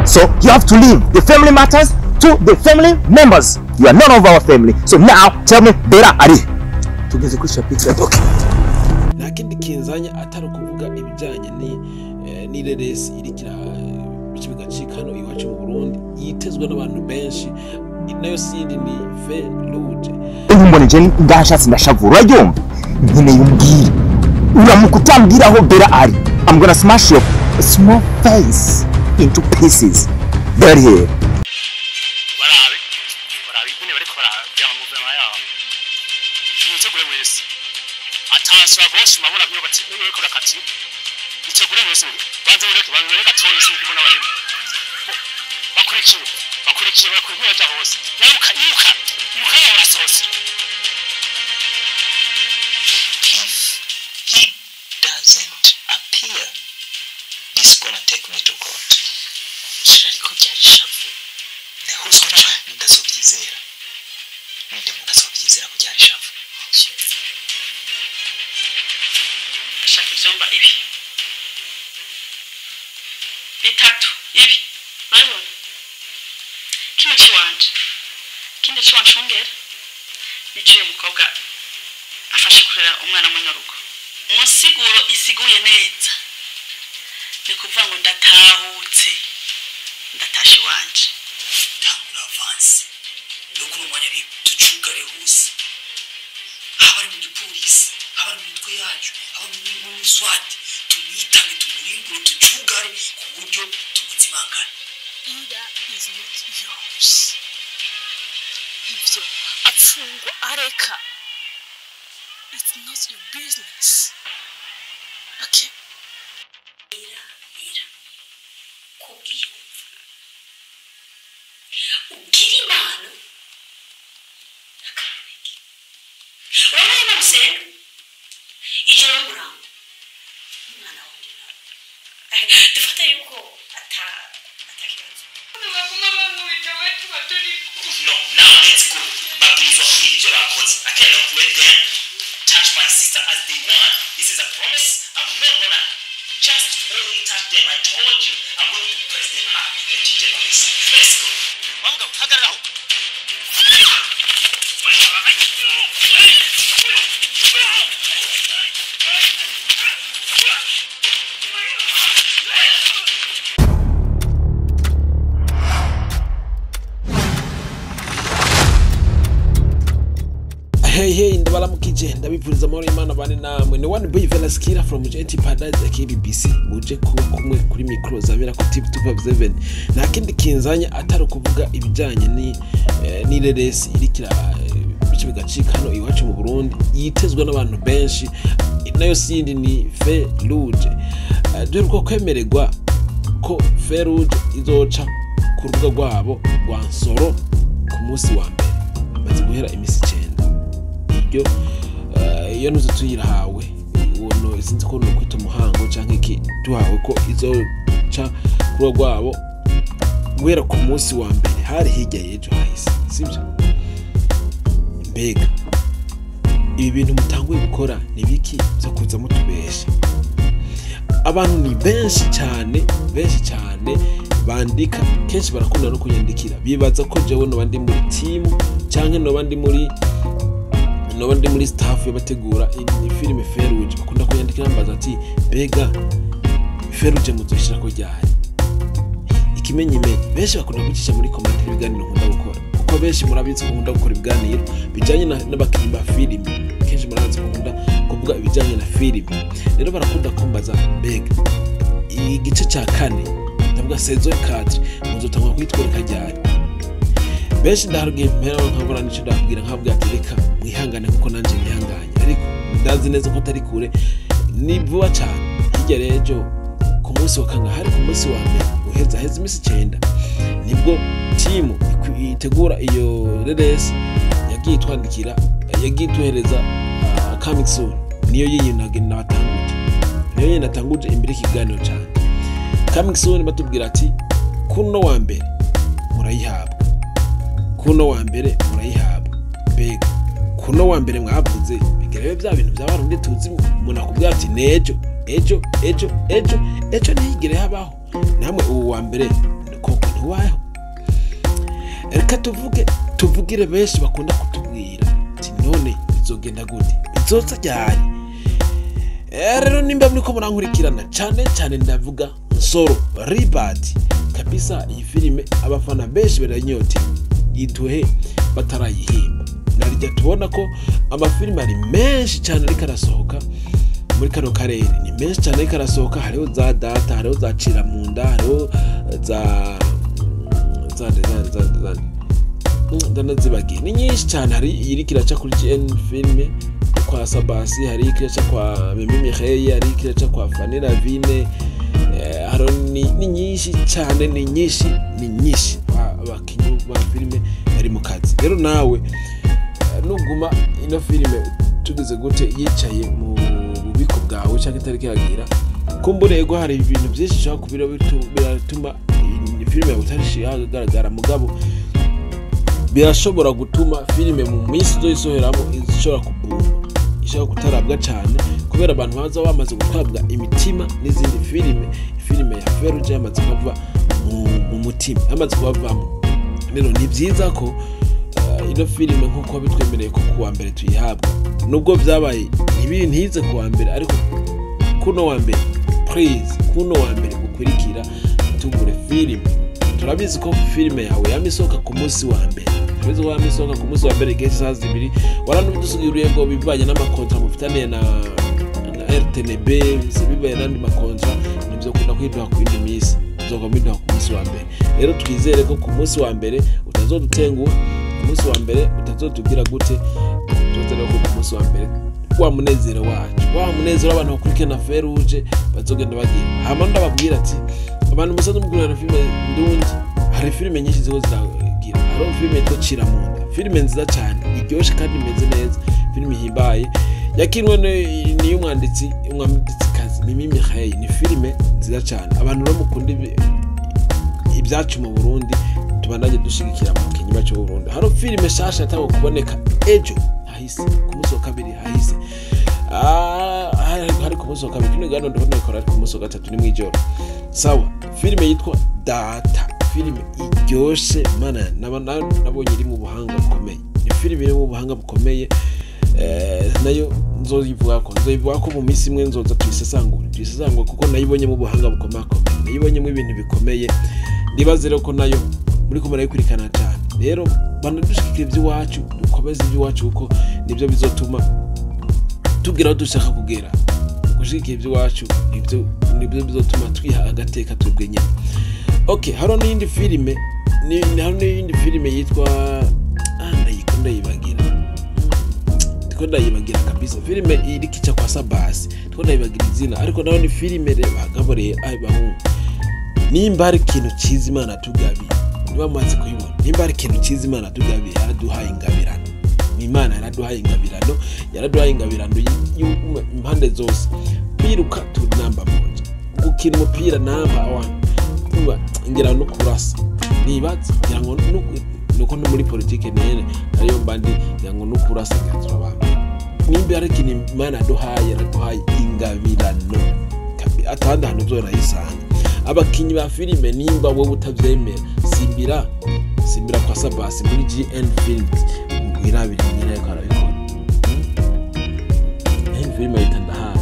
So you have to leave. The family matters to the family members. You are none of our family. So now tell me, Bera Ari. Tugeze kuri chapitre okay. Nakindi kinzanya atari kuvuga ibijanye ni reresi irikira bice bigacika hano iwacu mu Burundi yitezwe n'abantu benshi nayo sindi ni Feu Rouge. Mbone je ndashatse ndashavura yomba. Nyine yumbwira. Uramukutambira aho Bera Ari. I'm gonna smash your small face into pieces. There here. Ataswa boss mabona byo bati ko rakati itegure wese banze ureke banze toye sinzi mbona bari bakurikiye bakurwaje hose yuka yora sose. If he doesn't appear, this gonna take me to court. Shiriko byari shafu nehozo ndazobyizera kubyari shafu. Shaka ibyumba ibi bitatu ibi bayibona kino kiwanje kindi kiwanshungera niciye umukobwa afashe kurera umwana munyarugo musiguro isiguye neza ni kuvuga ngo ndatahutse ndatashe wanje tangura avance nuko umwanya bi tucugare hose abari mu gipolisi abari mu mitwe yacu abari mu swati tumitange tumurimbure tucugare ku buryo tumuzimangana. Ida is not yours. Ivyo apfungwa areka. It's not your business. Okay? Ira kubiyo ugiri mano akaneki wana msenge ijoro muramo mwana wanjye dufata yuko atakibazo mama mwita wetu baturiku. No, now let's go. Babizwa ijoro akoze. I cannot let them touch my sister as they want. This is a promise. I'm not gonna just only touch them. I told you I'm going to press them hard and teach them this. Let's go. Mama, hagarara. Hey ndabaramukije ndabivuriza amahoro y'Imana bane namwe. Ni one boy Velaskira from Genty Paradise ya KBBC muje kuba kumwe kuri micro zabera ku TV 257. Nta kindi kinzanya atari kuvuga ibijanye ni reresi irikira bice bigacika hano iwacu mu Burundi yitezwe n'abantu benshi nayo sindi ni Feu Rouge. Duheruka kwemererwa ko Feu Rouge izoca ku rubuga rwabo rwa Nsoro ku munsi wa mbere maze guhera imisi 9. Iyo nuzo tuyirahawe uno sinzi ko no kwita umuhango canke iki duhawe ko izoca kuro rwabo guhera ku munsi wa mbere hari hirya yejo hahise sibyo. Mbega ibi bintu mutanguye gukora ni biki byo kuza mutubesha? Abantu ni benshi cyane bandika kenshi barakunda no kunyandikira bibaza ko jewe no bandi muri team canke no bandi muri staff yabategura iyi filime Feu Rouge bakunda kuyandikira mbaza ati bega Feu Rouge muzoshira ko ryari. Ikimenyime benshi bakunda gucisha muri comment ibiganiro nkunda gukora kuko benshi murabizi ko nkunda gukora ibiganiro bijanye n'abakimba filime kenshi murabizi ko nkunda kuvuga ibijanye na filime rero barakunda kumbaza bega igice ca 4 ndavuga saison 4 muzotangwa kwitwereka ryari. Benshi ndaharugiye mpera nkabura nico ndabwira nkabwira ati reka mwihangane kuko nanje nyihanganye ariko ndazi neza ko tari kure ni vuba cyane. Hirya rejo ku munsi wa kanga hari ku munsi wa mbere uheza imisi 9 nibwo team itegura iyo reresi yagiye twandikira yagiye tuhereza coming soon niyo yiyunage n'abatanguje niyo yenatanguje imbere kiganiro cyane. Coming soon batubwira ati kuno wa mbere murayihabwa kuno wa mbere murayihabwa. Bega kuno wa mbere mwavuze bigerewe bya bintu by'abarundi tuzi umuntu akubwira ati nejo ntigere habaho namwe ubu wa mbere koko ntiwaho. Reka tuvugire benshi bakunda kutubwira ati none bizogenda gute, bizoza ryari? Rero nimba muriko murankurikirana cyane ndavuga Nsoro Ribati kabisa. Iyi filime abafana benshi baranyote yitwa batarayihimba. Narijya tubona ko amafilime ari menshi cyane ariko arasohoka muri kano karere, ni menshi cyane ariko arasohoka. Hariho za data, hariho za cira mu nda, hariho za ndanazibagiye, ni nyinshi cyane. Hari iri kiraca kuri GN filime kwa Sabasi, hari kiraca kwa muriyi, hari kiraca kwa Fanera Vine, ni nyinshi cyane, ni nyinshi abakinyi ba filime bari mu kazi. Rero nawe nuguma ino filime tugeze gute yicaye mu bubiko bwawe cyangwa itari kihagira, kumburego hari ibintu byinshi cyo kubira biratuma filime utarishiye hagaragara, mugabo birashobora gutuma filime mu minsi zo isoheramo ishobora kubuma, ishobora kutarabwa cyane, kubera abantu baza bamaze gutabwa imitima n'izindi filime ya Feu Rouge yamaze kuva mu mutima, yamaze kubavamo. Rero ni byiza ko ino filime nkuko bitwemereye ko kuwa mbere tuyihabwa, nubwo byabaye ntize kuwa mbere, ariko kuno wa mbere please, kuno wa mbere gukurikira tugure filime. Turabizi ko filime yawe yamisoka ku munsi wa mbere, turabizi ko yamisoka ku munsi wa mbere igihe saa 2, waranubidusugiriye ngo bivanye n'amakontra mufitaniye na RTNB, bivanye n'andi makontra, nibyo kunda kwiduha ku yindi minsi, bizokomidwa ku munsi wa mbere. Rero twizere ko ku munsi wa mbere utazodutenguha, ku munsi wa mbere utazotubwira gute, twizere ko ku munsi wa mbere wa munezero wacu, wa munezero abantu bakurikirana Feu Rouge bazogenda bagira. Hama ndababwira ati abantu musaza mugurana filime ndundi, hari filime nyinshi ziho ziragira. Hari filime yitwa Cira mu nda, filime nziza cyane, iryoshe kandi imeze neza, filime ihimbaye, yakinwe niyo umwanditsi kazi muriyi. Ni filime nziza cyane, abantu bamukunda ibyacu mu Burundi, tubandanye dushigikira abakinyi bacu mu Burundi. Hari filime shasha yatawe kuboneka ejo hahise, ku munsi wa kabiri hahise, hari ku munsi wa kabiri, kino gano ndabona ikora ku munsi wa gatatu ni mwijoro. Sawa, filime yitwa Data, filime iryoshe mana, nabonye iri mu buhanga bukomeye, ni filime iri mu buhanga bukomeye. Nayo nzoyivuga ko mu minsi imwe nzoza tuyisesangura kuko nayibonye mu buhanga bukomeye, nayibonye mu ibintu bikomeye. Nibaze rero ko nayo muri ko murayikurikirana cyane. Rero banadushikira iby'iwacu, dukomeze iby'iwacu kuko nibyo bizotuma tugira aho dushaka kugera. Gushikira iby'iwacu nibyo bizotuma twiha agateka twebwe nyine. Okay, haro n'indi filime yitwa ndayibagira kabisa, filime iri kica kwa Sabasi, ndayibagira izina, ariko naho ni filime bagaboreye bahungu. Nimba hari ikintu cyiza Imana tugabiye, niba mwazi kuyibona, nimba hari ikintu cyiza Imana tugabiye, yaraduhaye ingabirano. Imana yaraduhaye ingabirano impande zose. Kwiruka turi namba moja, gukina umupira namba 1, ngira no kurasa. Nibaza ngira ngo nuko no muri politike nene ariyo mbandi ngira ngo no kurasa gatura abantu. Nimba hari ikintu Imana yaraduhaye ingabirano, atandi hano zorayisanga. Abakinyi ba filime nimba wowe utavyemera, simbira kwa Sabasi muri GN Films, mwirabire nyine ariko arabikora. Filime yitandahaza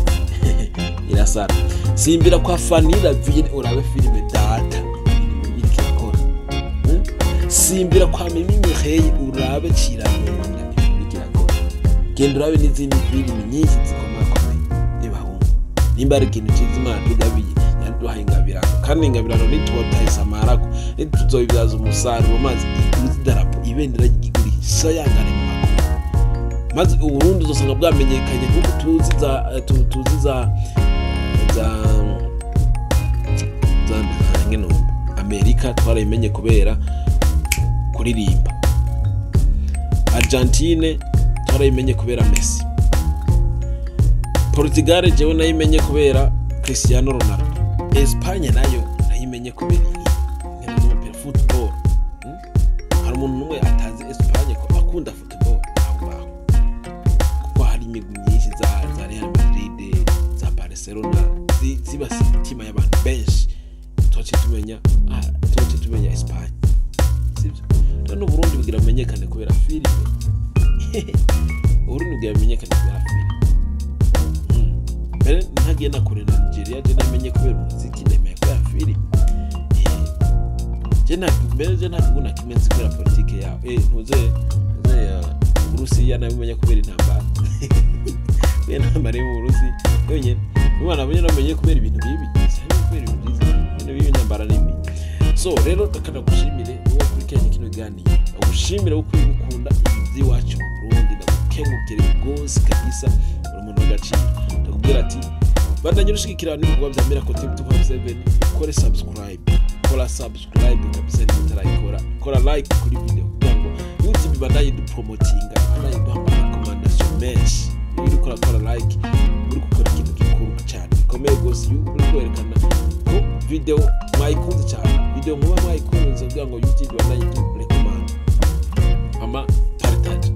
irasara. Simbira kwa Fanera Vine urabe filime Data iriko irakora. Simbira kwa muriyi urabe Cira mu nda iriko irakora. Genda urabe n'izindi filime nyinshi zikomeye. Ebahungu, nimba ari ikintu cyiza Imana tugabiye, yaduhaye ingabirano, kandi ingabirano nitwotayisamarako, nituzoyibyaza umusaruro, maze idarapo ibendera ry'igihugu sayangane mu makuru, maze Uburundi uzosanga bwamenyekanye kuko tuzi za Amerika twarayimenye kubera kuririmba, Argentine twarayimenye kubera Messi, Portugal jewe nayimenye kubera Cristiano Ronaldo, Espagne nayo nayimenye kubera umupira football. Hari umuntu umwe atazi Espagne ko akunda football aho, kuko hari imigwi nyinshi za Real Madrid, za Barcelona, zibasi imitima y'abantu benshi. Tuce tumenya Espagne. bumenyekane kubera filime Uburundi bwamenyekane kubera filime mbere ntagiye nakore na Nigeria je namenye kubera umuziki nemeye kubera filime je ntabwo kimenzi kubera politike yawe ntuze Uburusiya namenye kubera intambara intambara mu Burusi yonyene umwana namenye kubera ibintu bibi kubera ibintu byiza ibintu bibi intambara n'imbi so rero ndakana gushimire wowe kuri Kenya kino ganiro ugushimire wo kwigukunda ibyi wacu mu Burundi ndakengukire gose kabisa uri umuntu w'agaciro ndakubwira ati bandanye urushikira n'ibigwa bya Miracle TV 257 kore subscribe kabisa nitarayikora kora like kuri video kugira ngo YouTube bandanye dupromotinga bandanye duha recommendation menshi uri kora like uri gukora ikintu gikuru cyane komeye gose uri kwerekana ko video mwayikunze cyane video muba mwayikunze kugira ngo YouTube bandanye du recommend ama partage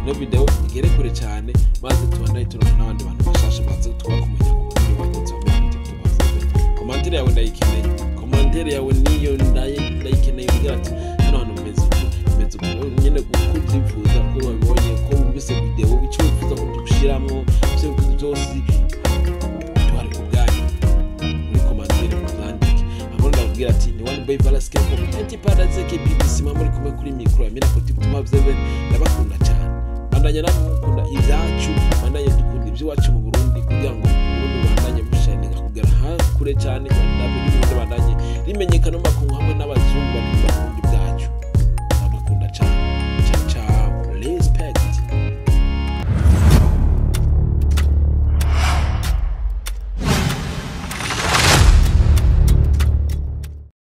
no video igere kure cyane maze tubandanye turonka n'abandi bantu bashasha baze tubakumenya ngo muri batutse commentaire yawe ndayikeneye commentaire yawe niyo ndayikeneye kugira ati hano hano meze nyene kukuvyifuza ko wabonye ko wumvise video icyo wifuza ko tugushiramwo byo byose twari kuganya muri commentaire muzandike abo ndabwira ati ni one by Valaske ko antiparade ke BBC muri kumwe kuri micro ya Miracle TV 257 ndabakunda cyane bandanya namukunda ibyacu bandanya dukunda ibyo wacu mu Burundi kugira ngo Burundi bandanye bushaninga kugera ha kure cyane kandi nabyo bandanye rimenyekana makungu hamwe n'abazungu